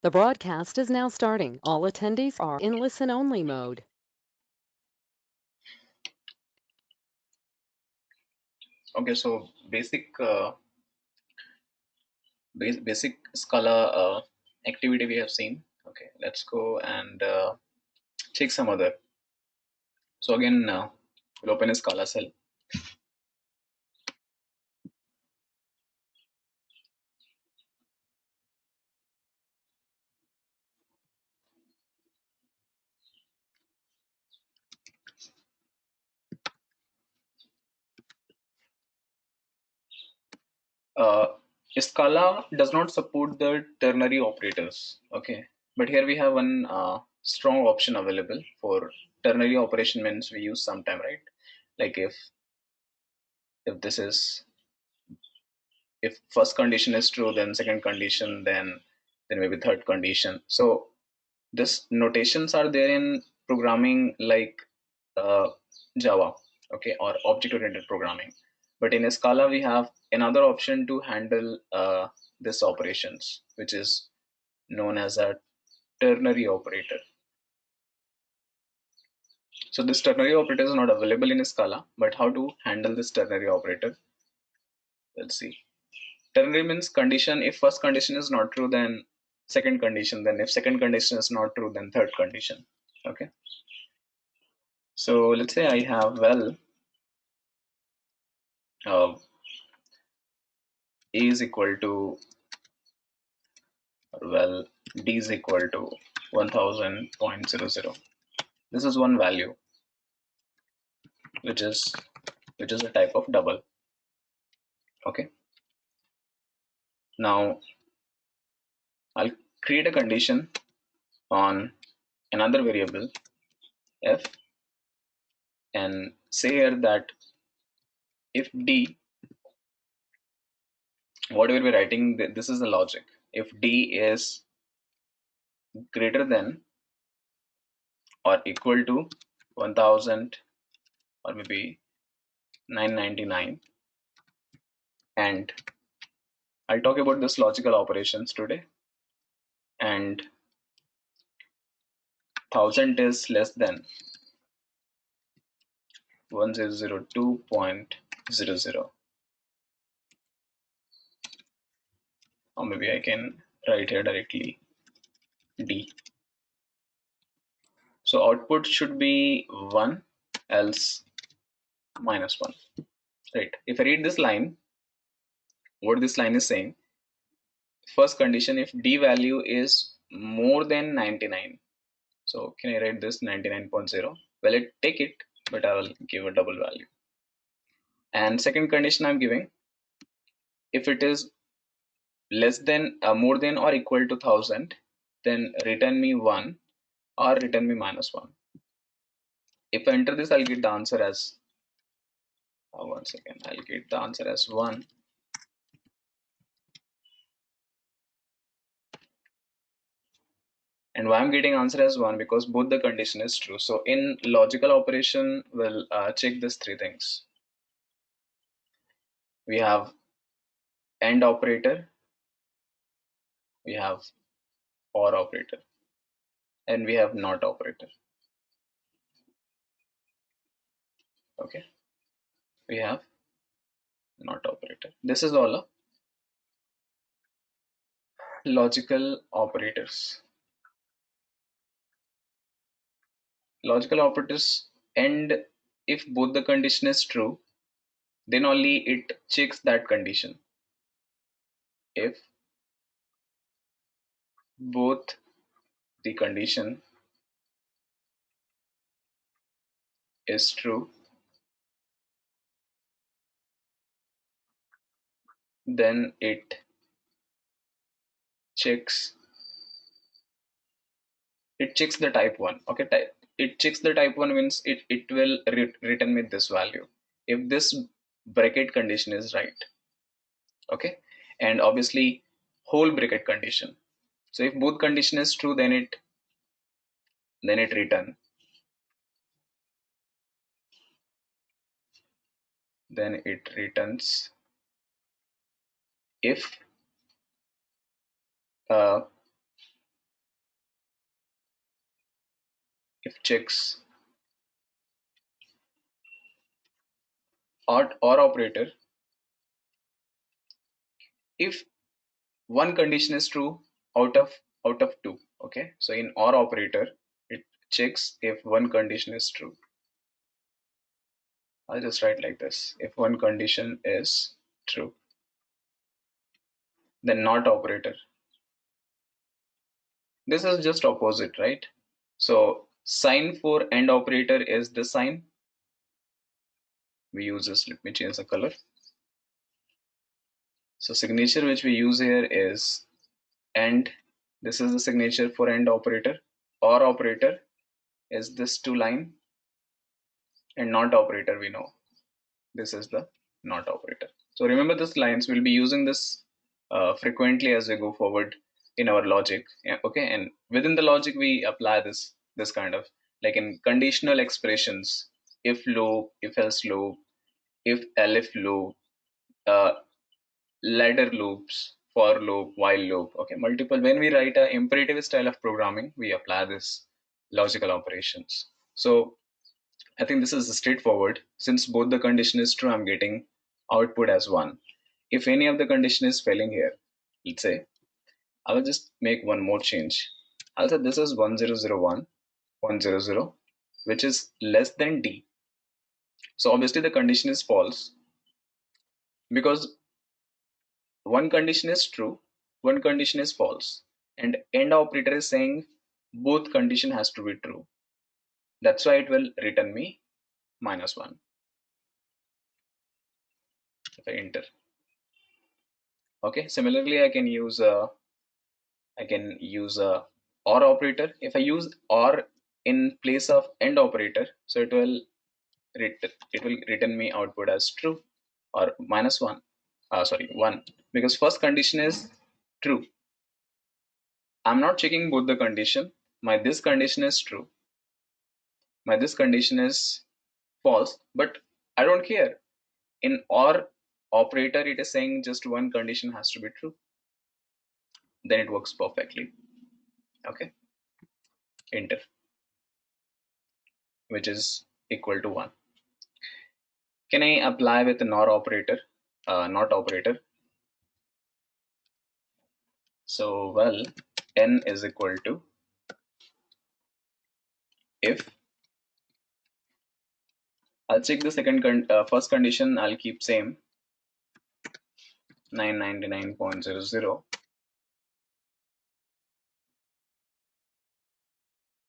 The broadcast is now starting. All attendees are in listen-only mode. Okay, so basic Scala activity we have seen. Okay, let's go and check some other. So again, we'll open a Scala cell. Uh, Scala does not support the ternary operators. Okay, but here we have one strong option available for ternary operation means we use sometime, right? Like if this is if first condition is true, then second condition, then maybe third condition. So this notations are there in programming like uh, Java, okay, or object-oriented programming. But in Scala, we have another option to handle this operations, which is known as a ternary operator. So this ternary operator is not available in Scala, but how to handle this ternary operator? Let's see. Ternary means condition. If first condition is not true, then second condition. Then if second condition is not true, then third condition. Okay. So let's say I have A is equal to D is equal to 1000.00. This is one value which is a type of double. Okay. Now I'll create a condition on another variable f and say here that if D, whatever we're writing, this is the logic. If D is greater than or equal to 1000 or maybe 999, and I'll talk about this logical operations today, and 1000 is less than 1002.00, or maybe I can write here directly D. So output should be 1 else -1, right? If I read this line, what this line is saying, first condition, if D value is more than 99, so can I write this 99.0? Well, take it, but I will give a double value. And second condition I'm giving, if it is less than more than or equal to 1000, then return me 1 or return me -1. If I enter this, I'll get the answer as one second, I'll get the answer as 1. And why I'm getting answer as 1? Because both the condition is true. So in logical operation, we'll check these three things. We have AND operator, we have OR operator, and we have NOT operator. Okay, we have NOT operator. This is all a logical operators. Logical operators end if both the condition is true, then only it checks that condition. If both the condition is true, then it checks the type 1. Okay, it checks the type 1 means it will return me this value if this bracket condition is right. Okay, and obviously whole bracket condition. So if both condition is true, then it return, then it returns if if checks or operator, if one condition is true out of two. Okay, so in or operator it checks if one condition is true. I'll just write like this: if one condition is true, then not operator. This is just opposite, right? So sign for AND operator is this sign. We use this. Let me change the color. So signature which we use here is AND. This is the signature for AND operator. OR operator is this two line, and not operator we know. This is the not operator. So remember this lines, we'll be using this frequently as we go forward in our logic. Yeah, okay, and within the logic we apply this kind of, like in conditional expressions, if loop, if else loop, if elif loop, uh, ladder loops, for loop, while loop. Okay, multiple. When we write a imperative style of programming, we apply this logical operations. So I think this is straightforward. Since both the condition is true, I'm getting output as 1. If any of the condition is failing here, let's say, I will just make one more change. I'll say this is 1001, 100, which is less than D. So obviously the condition is false, because one condition is true, one condition is false, and AND operator is saying both condition has to be true. That's why it will return me -1 if I enter. Okay, similarly I can use a OR operator. If I use OR in place of AND operator, so it will return me output as true or -1. Sorry, 1, because first condition is true. I'm not checking both the condition. My this condition is true, my this condition is false, but I don't care. In OR operator it is saying just one condition has to be true, then it works perfectly. Okay, enter, which is equal to 1. Can I apply with the NOR operator, not operator? So, well, n is equal to, if I'll check the first condition, I'll keep same 999.00,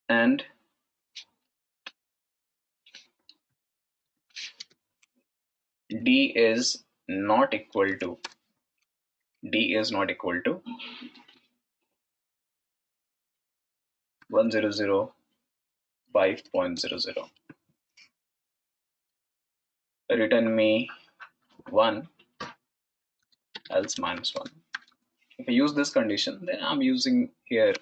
and D is not equal to 100.5.00, return me 1 else -1. If I use this condition, then I'm using here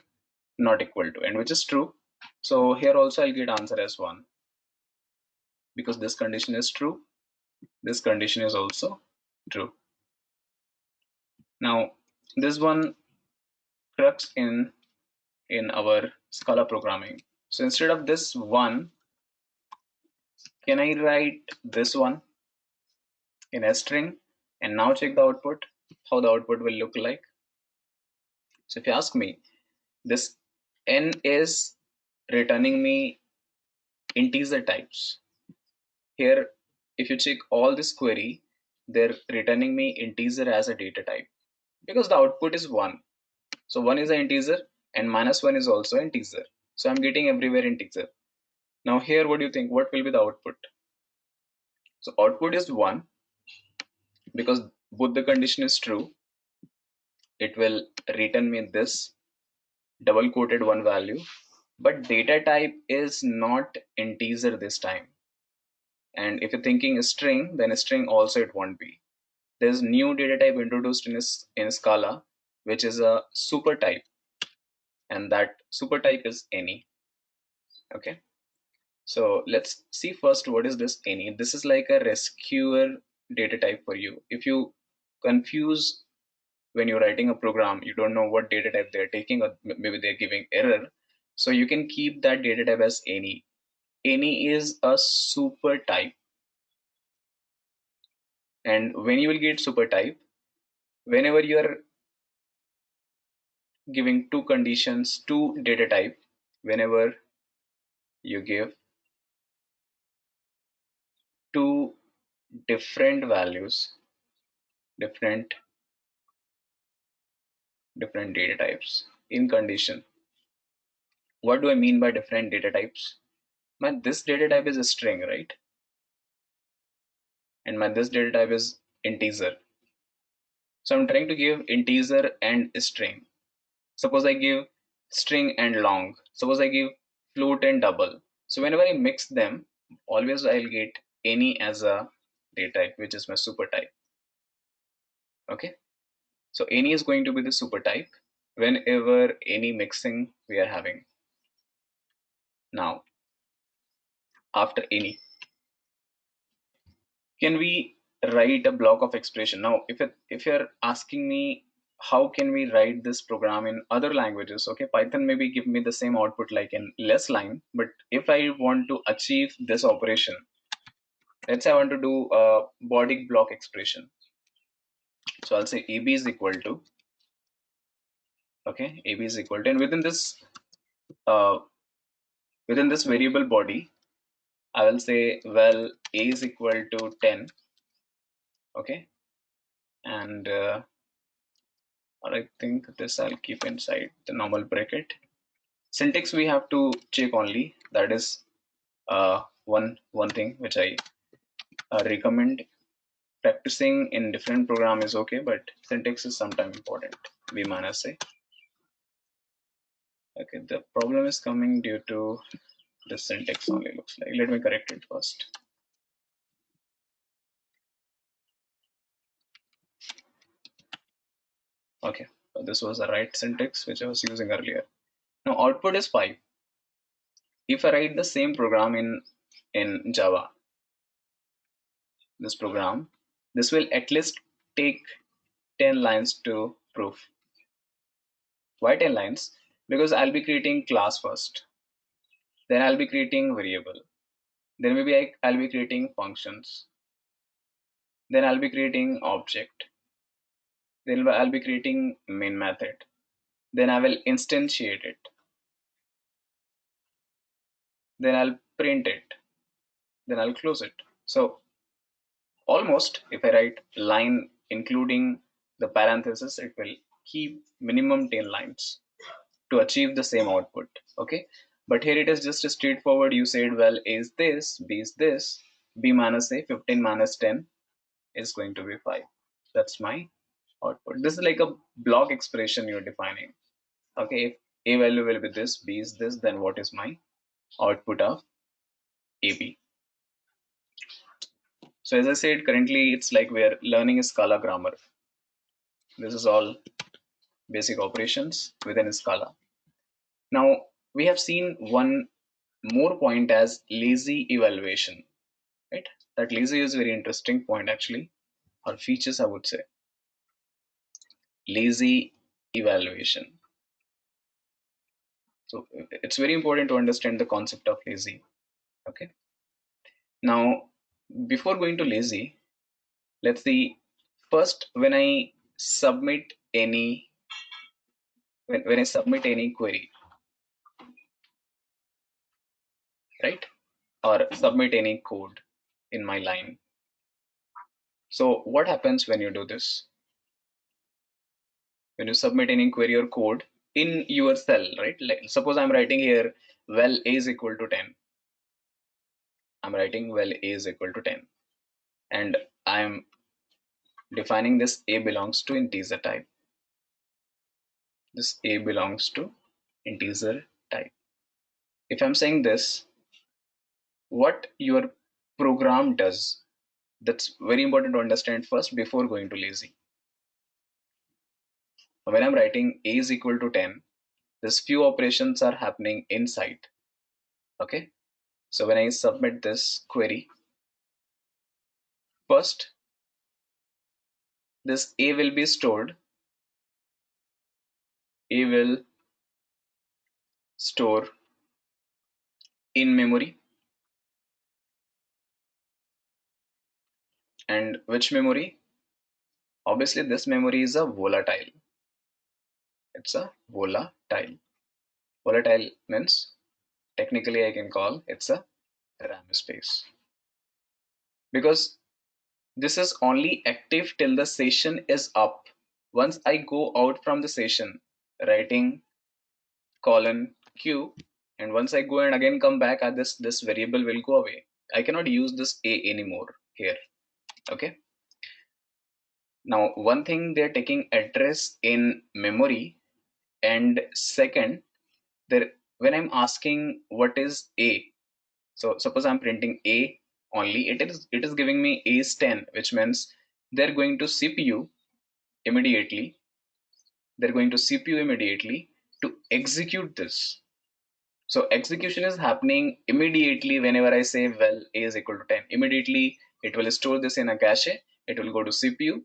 not equal to, and which is true. So here also I'll get answer as 1, because this condition is true, this condition is also true. Now this one crux in our Scala programming. So instead of this 1, can I write this one in a string and now check the output, how the output will look like? So if you ask me, this n is returning me integer types. Here, if you check all this query, they're returning me integer as a data type, because the output is 1. So 1 is an integer and -1 is also integer. So I'm getting everywhere integer. Now here, what do you think? What will be the output? So output is 1, because both the condition is true. It will return me this double quoted 1 value, but data type is not integer this time. And if you're thinking a string, then a string also it won't be. There's new data type introduced in Scala, which is a super type, and that super type is any. Okay, so let's see first what is this any. This is like a rescuer data type for you. If you confuse when you're writing a program, you don't know what data type they're taking, or maybe they're giving error, So you can keep that data type as any. Any is a super type. And when you will get super type, whenever you are giving two conditions to data type, whenever you give two different values, different data types in condition. What do I mean by different data types? Man, this data type is a string, right? And my this data type is integer. So I'm trying to give integer and string. Suppose I give string and long. Suppose I give float and double. So whenever I mix them, always I'll get any as a data type, which is my super type. Okay. So any is going to be the super type whenever any mixing we are having. Now, after any, can we write a block of expression? Now, if you're asking me how can we write this program in other languages, okay, Python maybe give me the same output like in less line, but if I want to achieve this operation, let's say I want to do a body block expression. So I'll say AB is equal to, okay, AB is equal to, and uh, within this variable body, I will say, well, A is equal to 10, okay, and I think this I'll keep inside the normal bracket. Syntax we have to check only. That is one thing which I recommend. Practicing in different program is okay, but syntax is sometimes important. We minus say. Okay, the problem is coming due to the syntax only looks like. Let me correct it first. Okay, so this was the right syntax which I was using earlier. Now output is 5. If I write the same program in Java, this program, this will at least take 10 lines to prove. Why 10 lines? Because I'll be creating class first, then I'll be creating variable, then maybe I'll be creating functions, then I'll be creating object, then I'll be creating main method, then I will instantiate it, then I'll print it, then I'll close it. So almost if I write line including the parenthesis, it will keep minimum 10 lines to achieve the same output. Okay, but here it is just straightforward. You said, well, is this, b is this, b minus a, 15 minus 10 is going to be 5. That's my output. This is like a block expression you're defining. Okay, if a value will be this, b is this, then what is my output of ab? So as I said, currently it's like we are learning Scala grammar. This is all basic operations within Scala. Now we have seen one more point as lazy evaluation, right? That lazy is very interesting point actually, or features I would say. Lazy evaluation. So it's very important to understand the concept of lazy. Okay. Now, before going to lazy, let's see first when I submit any when I submit any query, right? Or submit any code in my line. So what happens when you do this? When you submit any query or code in your cell, right? Like suppose I'm writing here, well, a is equal to 10. I'm writing well, a is equal to 10. And I'm defining this a belongs to integer type. This a belongs to integer type. If I'm saying this, what your program does, that's very important to understand first before going to lazy. When I'm writing a is equal to 10, these few operations are happening inside. Okay, so when I submit this query, first this a will be stored, a will store in memory, and which memory? Obviously this memory is a volatile. It's a volatile. Volatile means technically I can call it's a RAM space, because this is only active till the session is up. Once I go out from the session, writing colon q, and once I go and again come back, this variable will go away. I cannot use this a anymore here. Okay. Now one thing, they're taking address in memory, and second, there when I'm asking what is a, so suppose I'm printing a only, it is giving me a is 10, which means they're going to CPU immediately. They're going to CPU immediately to execute this. So execution is happening immediately whenever I say well a is equal to 10. Immediately it will store this in a cache. It will go to CPU.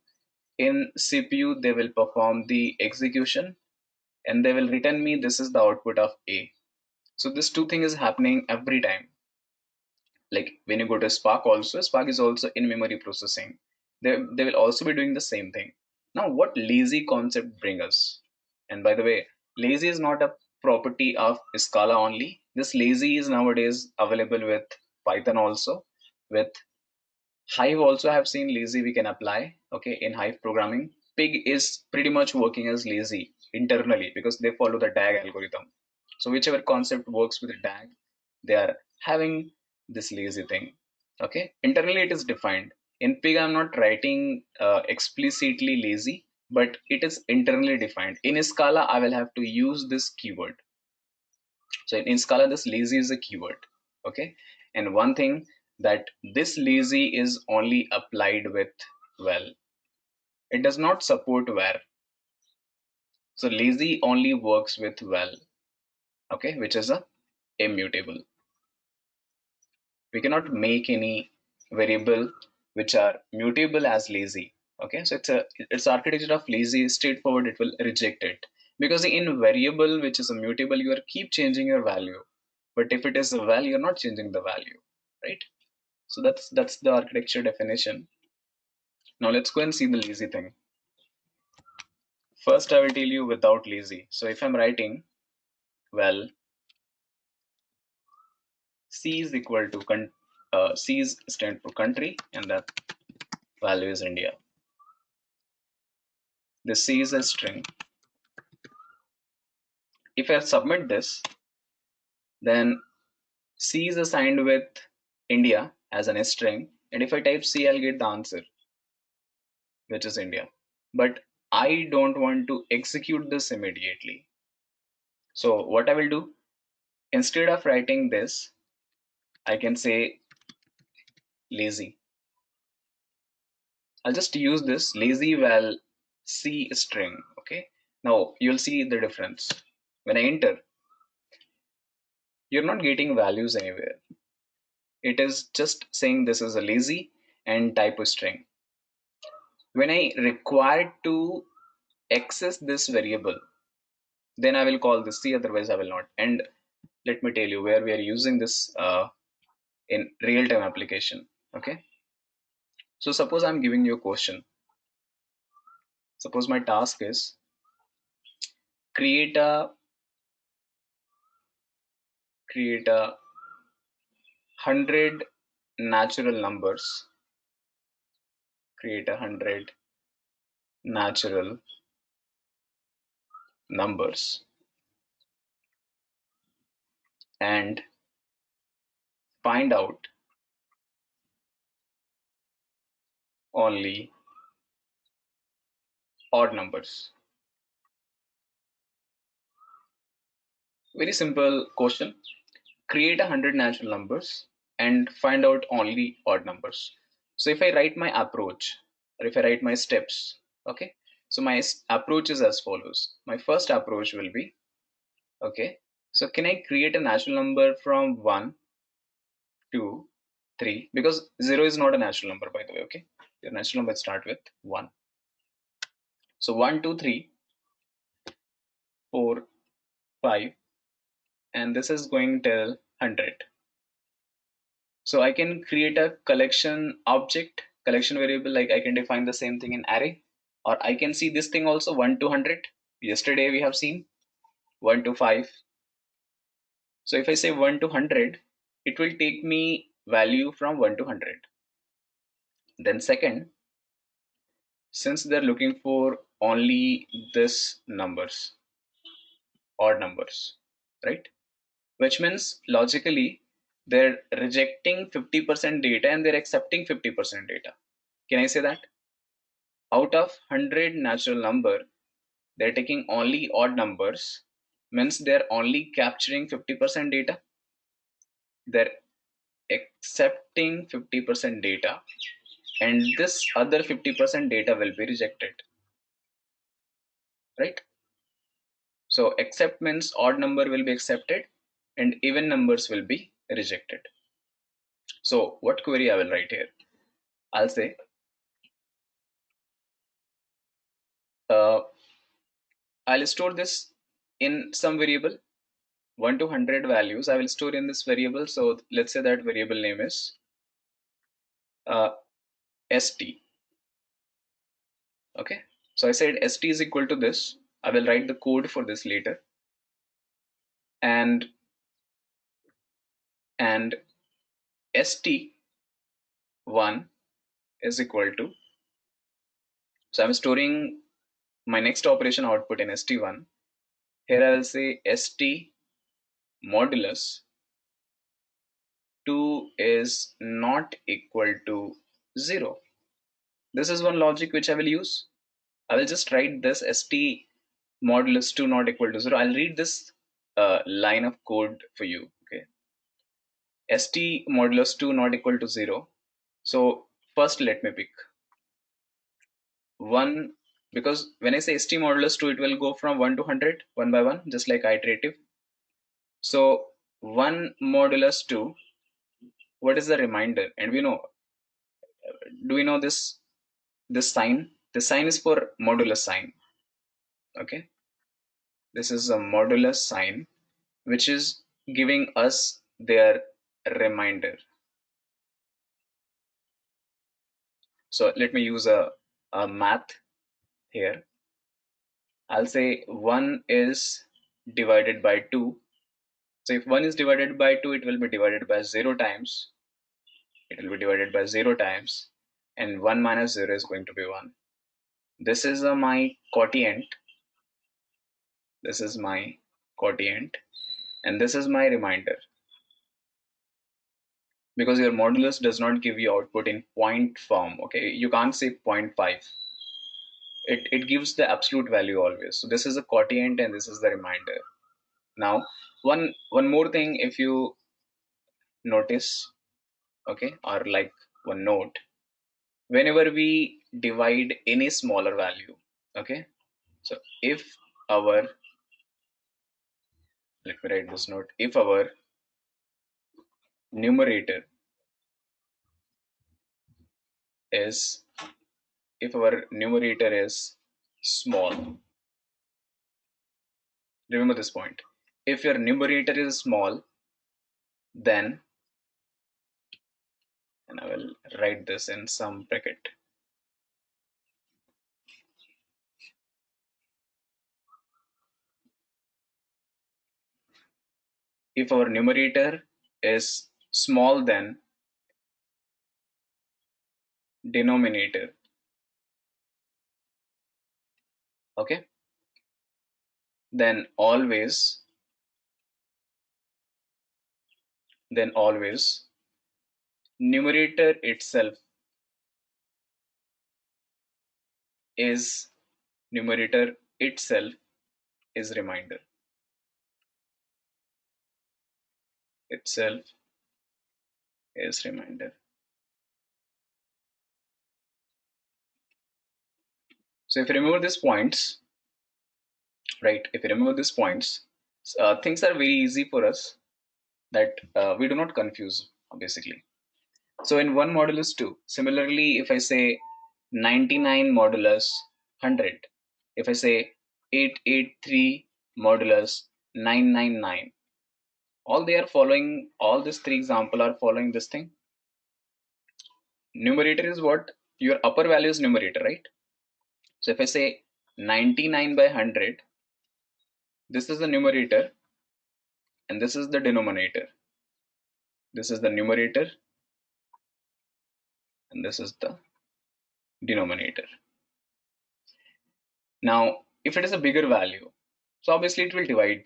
In CPU they will perform the execution, and they will return me this is the output of a. So this two thing is happening every time. Like when you go to Spark also, Spark is also in memory processing. They will also be doing the same thing. Now what lazy concept bring us? And by the way, lazy is not a property of Scala only. This lazy is nowadays available with Python also. With Hive also I have seen lazy we can apply, okay, in Hive programming. Pig is pretty much working as lazy internally because they follow the DAG algorithm. So whichever concept works with DAG, they are having this lazy thing. Okay, internally it is defined. In Pig I'm not writing explicitly lazy, but it is internally defined. In Scala I will have to use this keyword. So in Scala this lazy is a keyword. Okay, and one thing, that this lazy is only applied with well. It does not support where. So lazy only works with well, okay, which is a immutable. We cannot make any variable which are mutable as lazy. Okay, so it's architecture of lazy is straightforward. It will reject it, because in variable which is a mutable, you are keep changing your value. But if it is a val, you're not changing the value, right? So that's the architecture definition. Now let's go and see the lazy thing. First, I will tell you without lazy. So if I'm writing, well, C is equal to C is stand for country, and that value is India. The C is a string. If I submit this, then C is assigned with India as an string, and if I type C, I'll get the answer, which is India. But I don't want to execute this immediately. So what I will do, instead of writing this, I can say lazy. I'll just use this lazy val C string. Okay. Now you'll see the difference. When I enter, you're not getting values anywhere. It is just saying this is a lazy and type of string. When I require to access this variable, then I will call this C, otherwise I will not. And let me tell you where we are using this in real-time application. Okay. So suppose I'm giving you a question. Suppose my task is create a 100 natural numbers. Create 100 natural numbers and find out only odd numbers. Very simple question. Create 100 natural numbers and find out only odd numbers. So if I write my approach, or if I write my steps, okay, so my approach is as follows. My first approach will be, okay, so can I create a natural number from 1, 2, 3, because 0 is not a natural number, by the way. Okay, your natural number start with 1. So 1, 2, 3, 4, 5, and this is going till 100. So I can create a collection object, collection variable, like I can define the same thing in array, or I can see this thing also 1 to 100. Yesterday we have seen 1 to 5. So if I say 1 to 100, it will take me value from 1 to 100. Then second, since they're looking for only this numbers, odd numbers, right? Which means logically they're rejecting 50% data and they're accepting 50% data. Can I say that? Out of 100 natural number, they're taking only odd numbers, means they're only capturing 50% data. They're accepting 50% data, and this other 50% data will be rejected, right? So accept means odd number will be accepted and even numbers will be rejected. So what query I will write here? I'll say uh, I'll store this in some variable, 1 to 100 values I will store in this variable. So let's say that variable name is uh, st. Okay, so I said st is equal to this. I will write the code for this later, and st1 is equal to, so I'm storing my next operation output in st1. Here I will say st modulus 2 is not equal to 0. This is one logic which I will use. I will just write this st modulus 2 not equal to 0. I'll read this line of code for you. Okay, st modulus 2 not equal to 0. So first let me pick 1, because when I say st modulus 2, it will go from 1 to 100 one by one, just like iterative. So 1 modulus 2, what is the reminder? And we know, do we know this sign? The sign is for modulus sign. Okay, this is a modulus sign which is giving us their reminder. So let me use a math here. I'll say 1 is divided by 2. So if 1 is divided by 2, it will be divided by 0 times. It will be divided by 0 times, and 1 minus 0 is going to be 1. This is my quotient. This is my quotient, and this is my reminder. Because your modulus does not give you output in point form. Okay, you can't say 0.5. It gives the absolute value always. So this is a quotient and this is the reminder. Now one more thing, if you notice, okay, or like one note, whenever we divide any smaller value, okay, so if our, let me write this note, if our numerator is, if our numerator is small, remember this point, if your numerator is small, then, and I will write this in some bracket, if our numerator is small than denominator, okay, then always numerator itself is, numerator itself is reminder, itself is reminder. So if you remember these points, right, if you remember these points, things are very easy for us, that we do not confuse basically. So in 1 modulus 2, similarly, if I say 99 modulus 100, if I say 883 modulus 999, all they are following, all these three example are following this thing. Numerator is what? Your upper value is numerator, right? So if I say 99 by 100, this is the numerator and this is the denominator. This is the numerator and this is the denominator. Now, if it is a bigger value, so obviously it will divide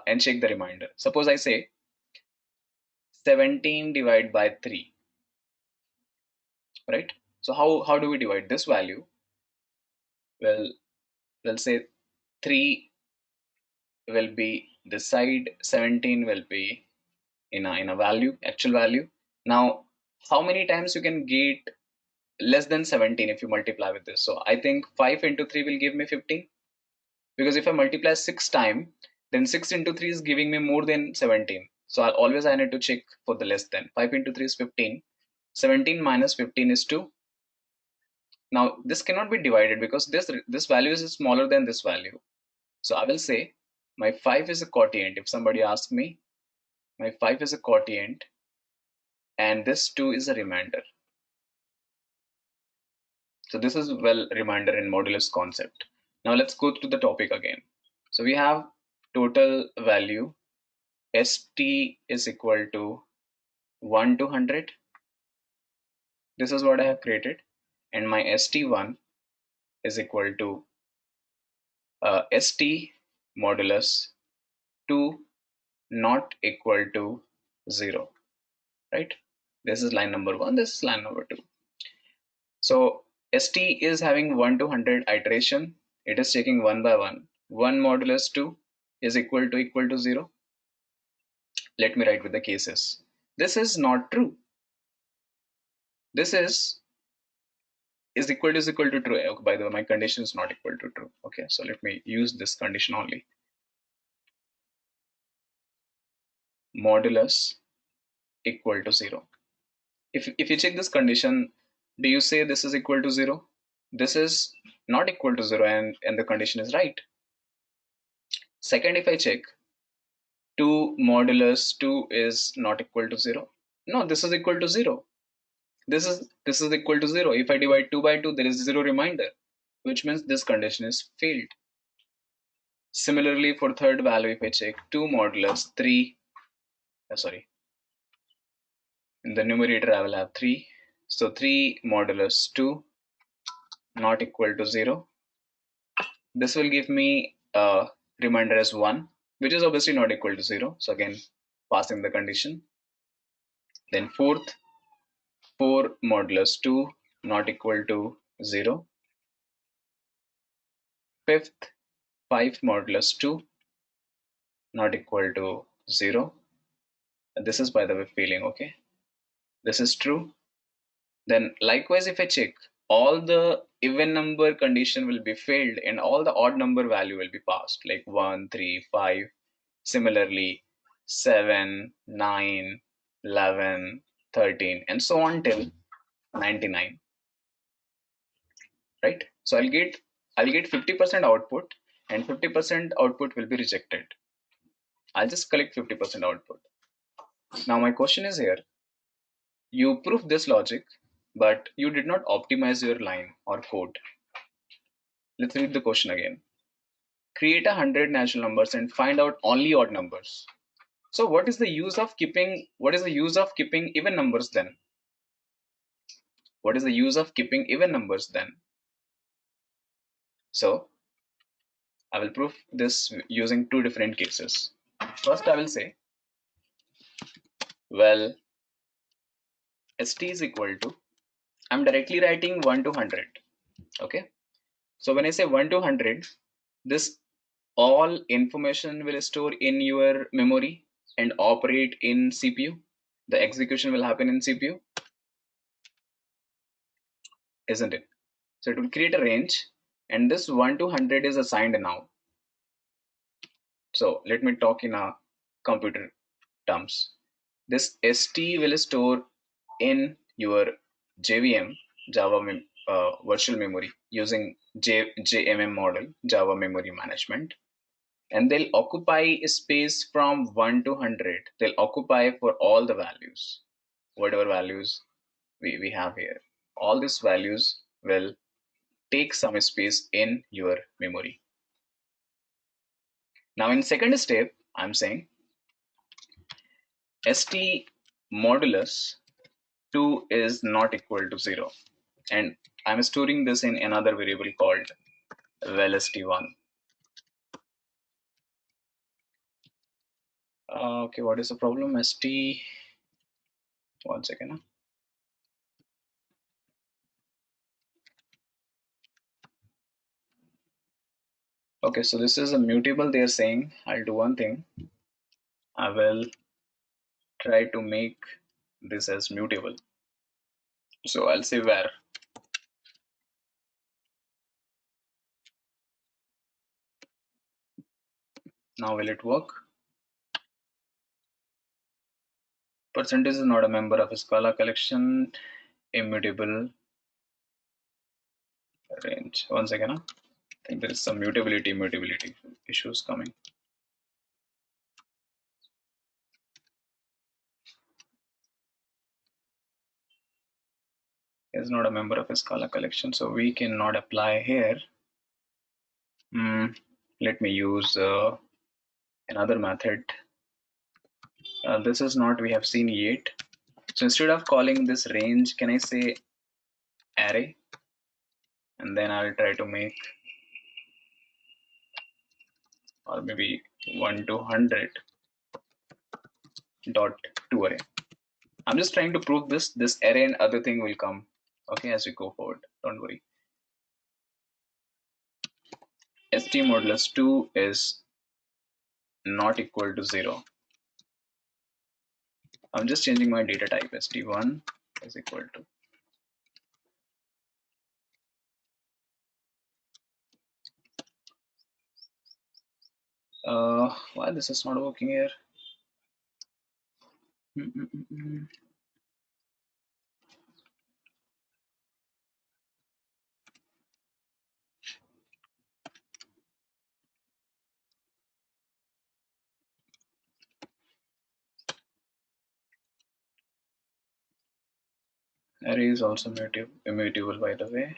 and check the remainder. Suppose I say 17 divided by 3, right? So how do we divide this value? Well, we'll say 3 will be this side, 17 will be in a value, actual value. Now, how many times you can get less than 17 if you multiply with this? So I think 5 into 3 will give me 15, because if I multiply 6 times, then 6 into 3 is giving me more than 17. So I need to check for the less than. 5 into 3 is 15. 17 minus 15 is 2. Now this cannot be divided because this value is smaller than this value. So I will say my 5 is a quotient. If somebody asks me, my 5 is a quotient and this 2 is a remainder. So this is well remainder in modulus concept. Now let's go through the topic again. So we have total value ST is equal to 1 to 100. This is what I have created, and my ST1 is equal to ST modulus 2 not equal to 0, right? This is line number 1, this is line number 2. So ST is having 1 to 100 iteration. It is checking 1 by 1. 1 modulus 2 is equal to 0. Let me write with the cases. This is not true. This is equal to true. Okay, by the way, my condition is not equal to true. Okay, so let me use this condition only. Modulus equal to 0. If you check this condition, do you say this is equal to 0? This is not equal to 0 and the condition is right. Second, if I check 2 modulus 2 is not equal to 0. No, this is equal to 0. This is equal to 0. If I divide 2 by 2, there is 0 remainder, which means this condition is failed. Similarly, for third value, if I check 2 modulus 3, in the numerator I will have 3. So 3 modulus 2 not equal to 0. This will give me a remainder as 1, which is obviously not equal to 0. So again, passing the condition. Then fourth, 4 modulus 2 not equal to 0. Fifth, 5 modulus 2 not equal to 0. This is, by the way, failing, okay? This is true. Then likewise, if I check, all the even number condition will be failed and all the odd number value will be passed, like 1, 3, 5. Similarly, 7, 9, 11, 13, and so on till 99. Right? So I'll get 50% output and 50% output will be rejected. I'll just collect 50% output. Now my question is here, you proved this logic, but you did not optimize your line or code. Let's read the question again. Create 100 natural numbers and find out only odd numbers. So what is the use of keeping even numbers then? What is the use of keeping even numbers then? So I will prove this using two different cases. First, I will say, well, ST is equal to, I'm directly writing 1 to 100. Okay. So when I say 1 to 100, this all information will store in your memory and operate in CPU. The execution will happen in CPU, isn't it? So it will create a range and this 1 to 100 is assigned now. So let me talk in a computer terms. This ST will store in your JVM, Java virtual memory, using JMM model, Java Memory Management. and they'll occupy a space from 1 to 100. They'll occupy for all the values, whatever values we have here. All these values will take some space in your memory. Now in second step, I'm saying st modulus 2 is not equal to 0, and I'm storing this in another variable called val_st1. Okay, what is the problem? St, one second. Okay, so this is a mutable. They're saying I'll do one thing. I will try to make this as mutable. So I'll say var. Now will it work? Percentage is not a member of a Scala collection. Immutable range. One second. I think there is some mutability issues coming. Is not a member of a Scala collection, so we cannot apply here. Let me use another method. This is not we have seen yet. So instead of calling this range, can I say array? And then I'll try to make, or maybe 1 to 100 dot to array. I'm just trying to prove this array and other thing will come, okay, as we go forward. Don't worry. St modulus 2 is not equal to 0. I'm just changing my data type. st1 is equal to. Why this is not working here? Array is also immutable, by the way.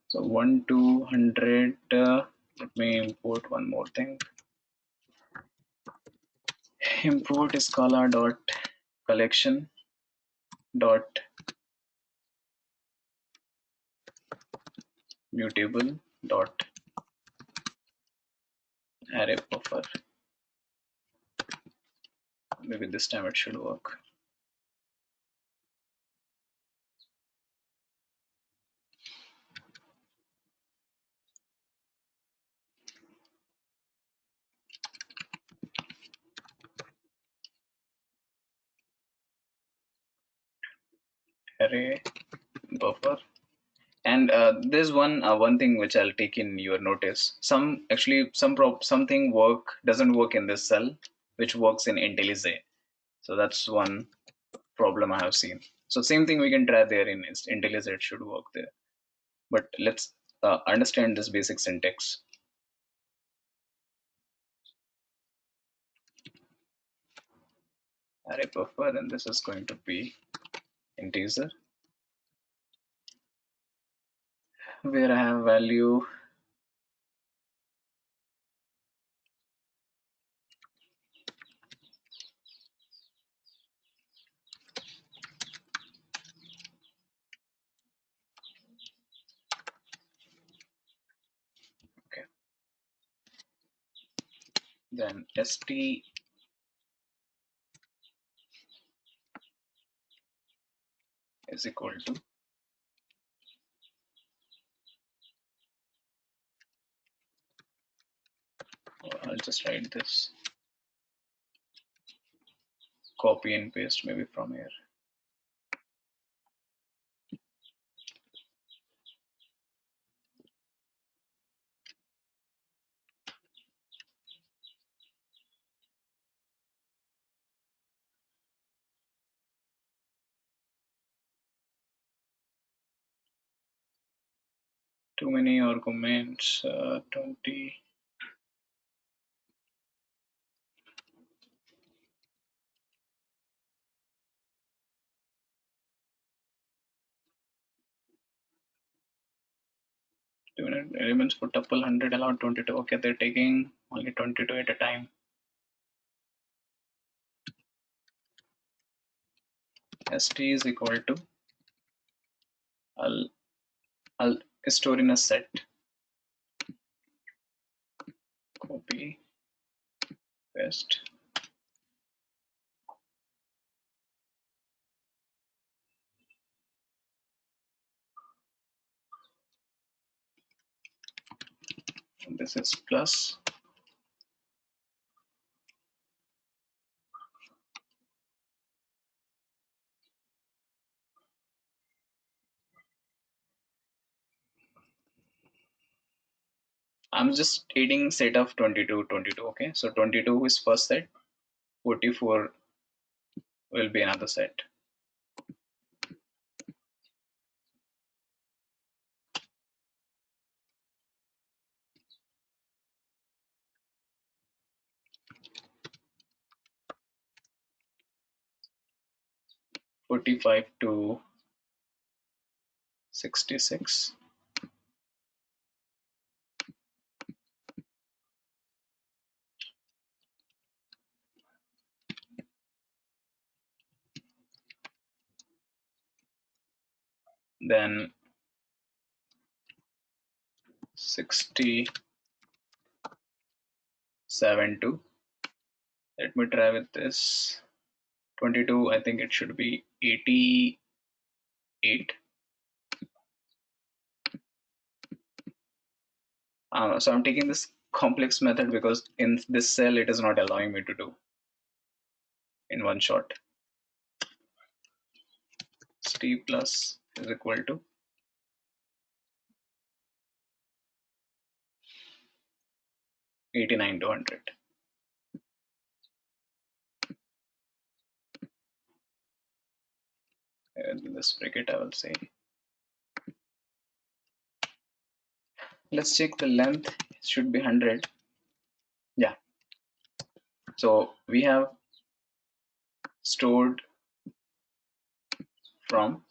So 1 to 100. Let me import one more thing. Import Scala dot collection dot mutable dot array buffer. Maybe this time it should work. Array buffer. And there's one thing which I'll take in your notice. Something doesn't work in this cell, which works in IntelliJ. So that's one problem I have seen. So same thing we can try there in IntelliJ. It should work there. But let's understand this basic syntax. Array buffer, and this is going to be integer, where I have value okay. Then st is equal to I'll just write this, copy and paste maybe from here. too many arguments. 20. Elements for tuple 100 allowed 22. Okay, they're taking only 22 at a time. St is equal to, I'll store in a set, copy, paste. And this is plus. I'm just adding set of 22, 22. Okay, so 22 is first set, 44 will be another set. Forty-five to 66. Then 67 to, let me try with this, 22. I think it should be 88. So I'm taking this complex method because in this cell it is not allowing me to do in one shot. St plus is equal to 89 to 100. In this bracket I will say, let's check the length, it should be 100. Yeah, so we have stored from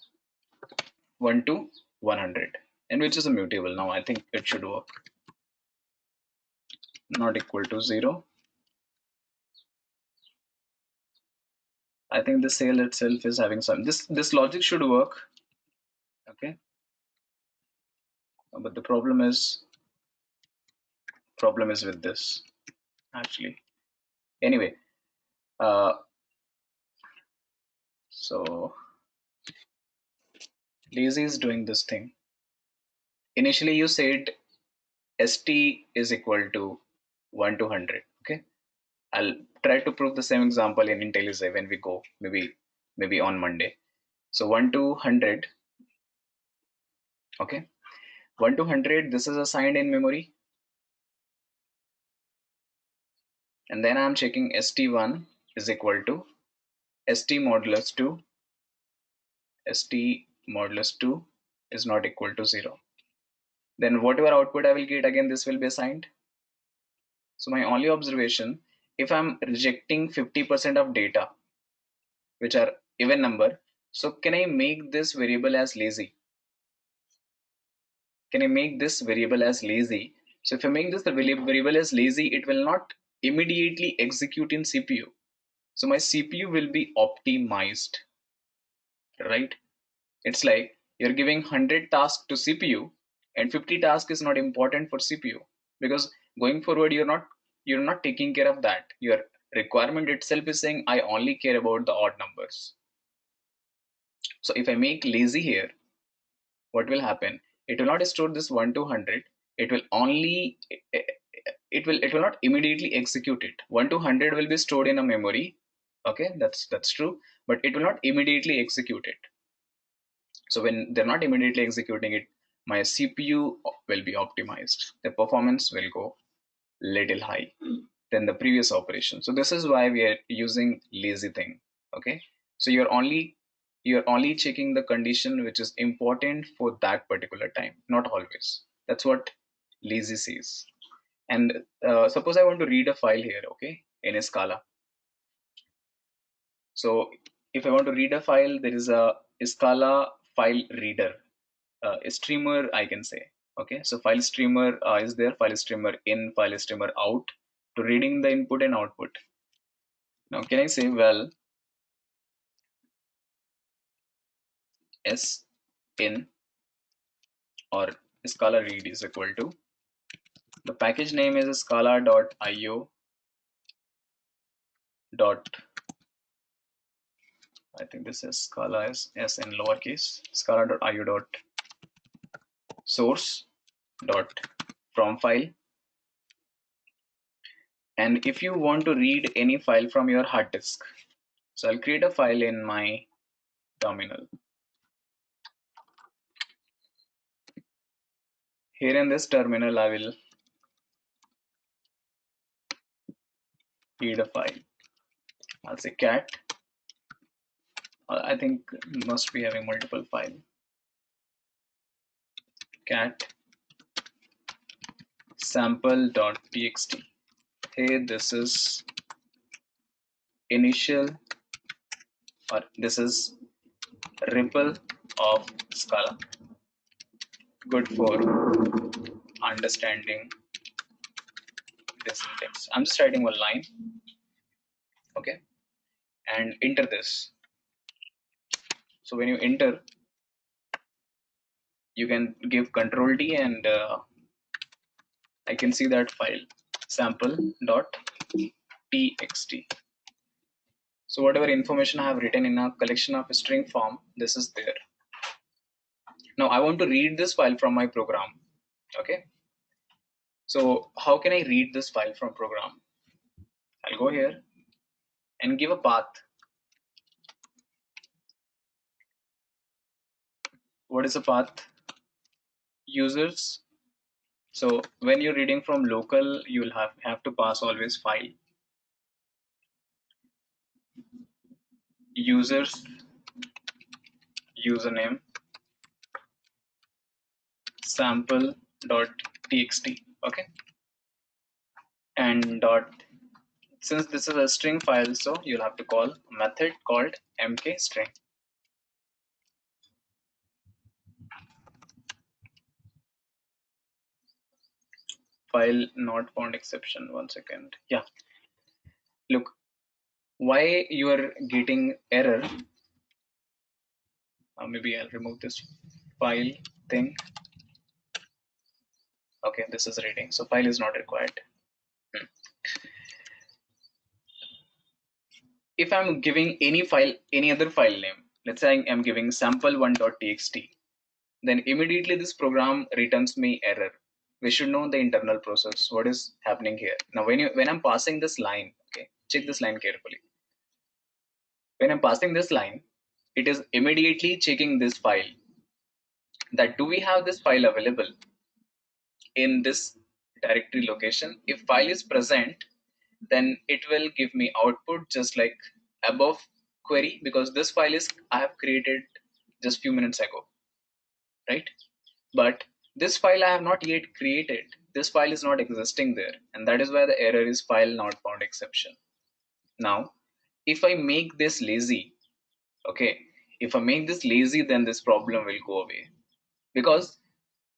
1 to 100, and which is a mutable. Now I think it should work. Not equal to 0. I think the cell itself is having some, this logic should work. Okay, but the problem is with this actually. Anyway, so lazy is doing this thing. Initially you said st is equal to 1 to 100. Okay, I'll try to prove the same example in IntelliJ when we go, maybe on Monday. So 1 to 100. Okay, 1 to 100, this is assigned in memory, and then I'm checking st1 is equal to st modulus 2. St modulus 2 is not equal to 0. Then whatever output I will get, again this will be assigned. So my only observation, if I'm rejecting 50% of data which are even number, so can I make this variable as lazy? Can I make this variable as lazy? So if I make this the variable as lazy, it will not immediately execute in CPU. So my CPU will be optimized, right? It's like you're giving 100 tasks to CPU and 50 tasks is not important for CPU, because going forward you're not taking care of that. Your requirement itself is saying I only care about the odd numbers. So if I make lazy here, what will happen? It will not store this 1 to 100. It will only it will not immediately execute it. 1 to 100 will be stored in a memory. Okay, that's true, but it will not immediately execute it. So when they're not immediately executing it, my CPU will be optimized. The performance will go little high than the previous operation. So this is why we are using lazy thing. Okay, so you're only checking the condition which is important for that particular time, not always. That's what lazy says. And suppose I want to read a file here, okay, in a Scala. So if I want to read a file, there is a Scala file reader, a streamer, I can say. Okay, so file streamer is there, file streamer in, file streamer out, to reading the input and output. Now can I say, well, s in or Scala read is equal to, the package name is scala.io dot, I think this is Scala is s in lowercase, scala.io dot source dot from file. And if you want to read any file from your hard disk, so I'll create a file in my terminal. Here in this terminal, I will read a file. I'll say cat. I think must be having multiple file. Cat sample.txt. Hey, this is initial, or this is ripple of Scala. Good for understanding this syntax. I'm just writing one line, okay, and enter this. So when you enter, you can give Control D and I can see that file sample.txt. So whatever information I have written in a collection of string form, this is there. Now I want to read this file from my program. Okay. So how can I read this file from program? I'll go here and give a path. What is a path? Users. So when you're reading from local, you'll have to pass always file. Users username sample.txt. Okay. And dot, since this is a string file, so you'll have to call a method called mkstring. File not found exception. 1 second. Yeah, look, why you are getting error. Maybe I'll remove this file thing. Okay, this is reading, so file is not required. If I'm giving any file, any other file name, let's say I'm giving sample1.txt, then immediately this program returns me error. We should know the internal process, what is happening here. Now when I'm passing this line, okay, check this line carefully. When I'm passing this line, it is immediately checking this file, that do we have this file available in this directory location. If file is present, then it will give me output just like above query, because this file is I have created just few minutes ago, right? But this file I have not yet created. This file is not existing there, and that is why the error is file not found exception. Now if I make this lazy, okay, if I make this lazy, then this problem will go away, because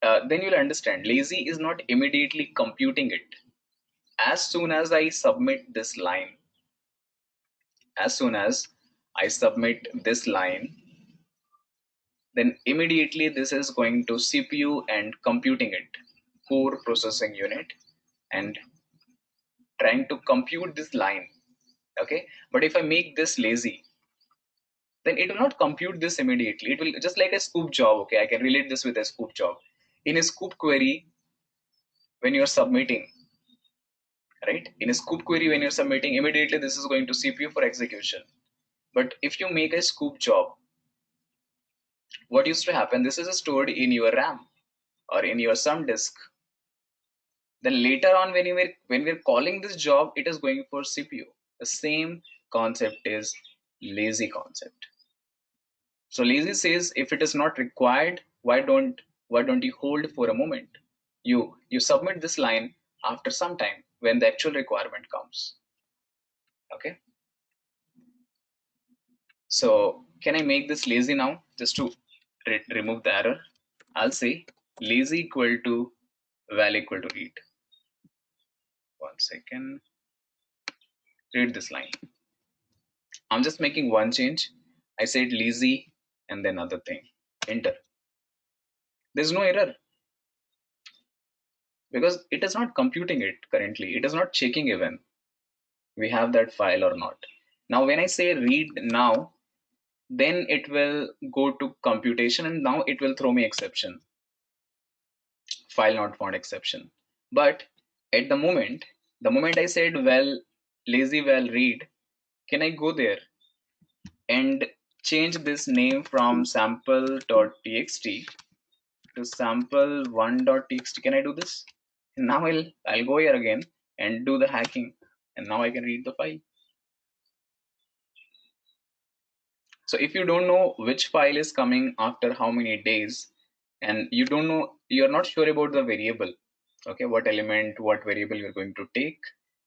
then you'll understand lazy is not immediately computing it. As soon as I submit this line, as soon as I submit this line, then immediately this is going to CPU and computing it, core processing unit, and trying to compute this line. Okay, but if I make this lazy, then it will not compute this immediately. It will just like a scoop job. Okay, I can relate this with a scoop job. In a scoop query, when you're submitting, right, in a scoop query when you're submitting, immediately this is going to CPU for execution. But if you make a scoop job, what used to happen, this is stored in your RAM or in your some disk. Then later on when we're calling this job, it is going for CPU. The same concept is lazy concept. So lazy says if it is not required, why don't you hold for a moment? you submit this line after some time when the actual requirement comes. Okay, so can I make this lazy now just to remove the error? I'll say lazy equal to val equal to read. 1 second, read this line. I'm just making one change. I said lazy and then other thing. Enter. There's no error because it is not computing it currently. It is not checking even we have that file or not. Now, when I say read now, then it will go to computation and now it will throw me exception, file not found exception. But at the moment I said, well, lazy well read, can I go there and change this name from sample.txt to sample1.txt? Can I do this? Now I'll go here again and do the hacking, and now I can read the file. So if you don't know which file is coming after how many days, and you don't know, you're not sure about the variable, okay, what element, what variable you're going to take,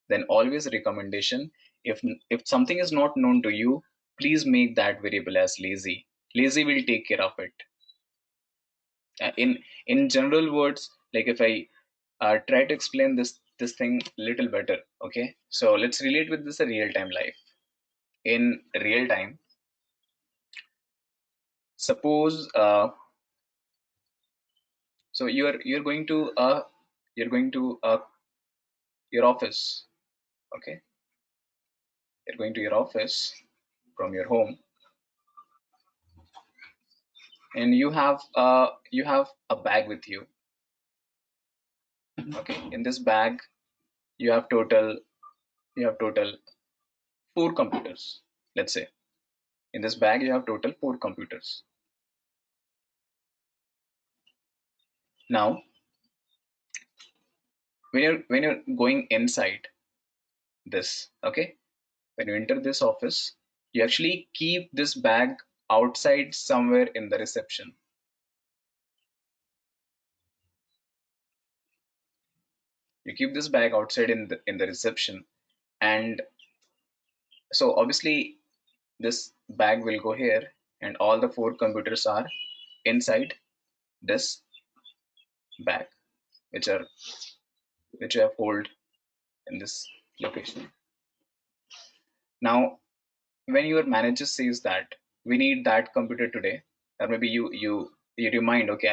then always recommendation, if something is not known to you, please make that variable as lazy. Lazy will take care of it. In general words, like if I try to explain this thing little better, okay, so let's relate with this a real-time life. In real time, suppose so you're going to your office, okay, you're going to your office from your home, and you have a bag with you. Okay, in this bag you have total four computers. Let's say in this bag you have total four computers. Now when you're going inside this, okay, when you enter this office, you actually keep this bag outside somewhere in the reception. You keep this bag outside in the reception, and so obviously this bag will go here and all the four computers are inside this bag, which are which you have hold in this location. Now when your manager says that we need that computer today, or maybe you remind, okay,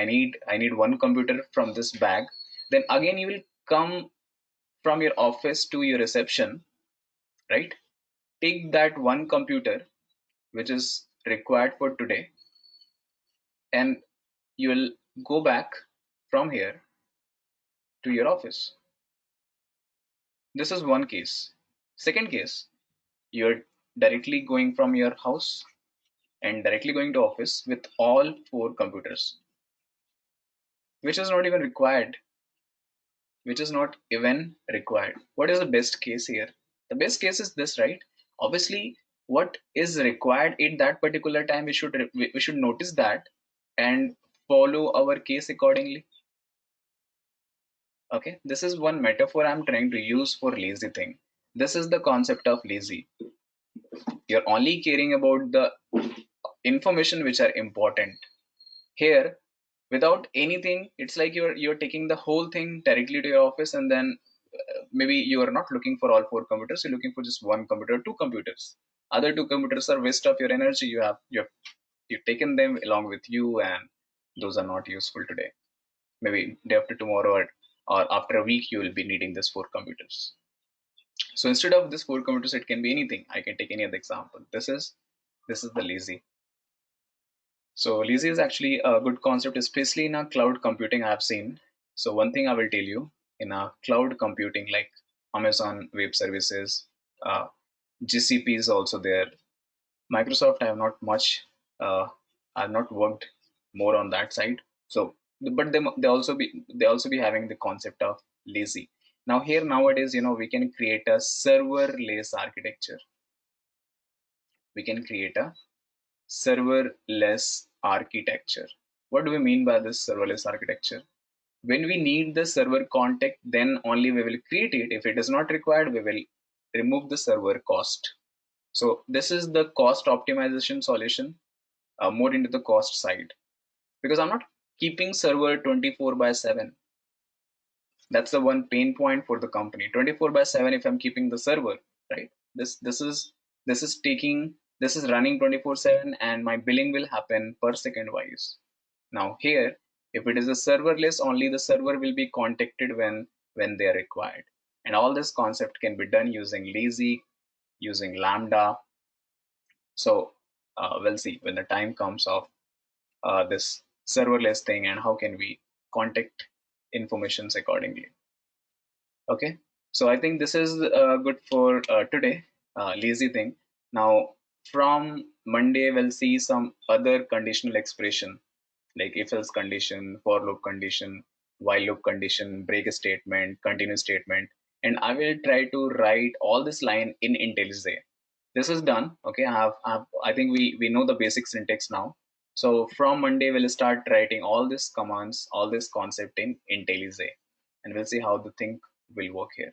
I need one computer from this bag, then again you will come from your office to your reception, right? Take that one computer which is required for today, and you will go back from here to your office. This is one case. Second case, you're directly going from your house and directly going to office with all four computers, which is not even required, which is not even required. What is the best case here? The best case is this, right? Obviously, what is required in that particular time, we should notice that and follow our case accordingly. Okay, this is one metaphor I'm trying to use for lazy thing. This is the concept of lazy. You're only caring about the information which are important. Here, without anything, it's like you're taking the whole thing directly to your office, and then maybe you are not looking for all four computers, you're looking for just one computer, two computers. Other two computers are waste of your energy. You've taken them along with you, and those are not useful today. Maybe day after tomorrow, or after a week, you will be needing these four computers. So instead of this four computers, it can be anything. I can take any other example. This is the lazy. So lazy is actually a good concept, especially in a cloud computing I've seen. So one thing I will tell you, in a cloud computing like Amazon Web Services, uh, GCP is also there. Microsoft, I have not much, I've not worked more on that side. So, but they also be having the concept of lazy. Now here nowadays, we can create a serverless architecture. We can create a serverless architecture. What do we mean by this serverless architecture? When we need the server context, then only we will create it. If it is not required, we will remove the server cost. So this is the cost optimization solution, more into the cost side, because I'm not keeping server 24/7. That's the one pain point for the company. 24/7, if I'm keeping the server, right? This is running 24/7, and my billing will happen per second wise. Now here, if it is a serverless, only the server will be contacted when they are required. And all this concept can be done using lazy, using Lambda. So we'll see when the time comes of this serverless thing and how can we contact informations accordingly. Okay, so I think this is good for today, lazy thing. Now from Monday we'll see some other conditional expression like if else condition, for loop condition, while loop condition, break statement, continue statement, and I will try to write all this line in IntelliJ. This is done. Okay, I think we know the basic syntax now. So from Monday we'll start writing all these commands, all this concept in IntelliJ, and we'll see how the thing will work here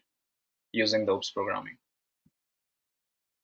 using the OOPS programming.